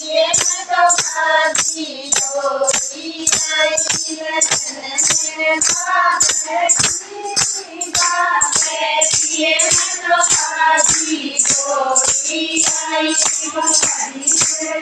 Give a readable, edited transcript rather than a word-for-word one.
ये तो काजी डोरी आई रतन में बाबे ये तो काजी डोरी आई बकरी से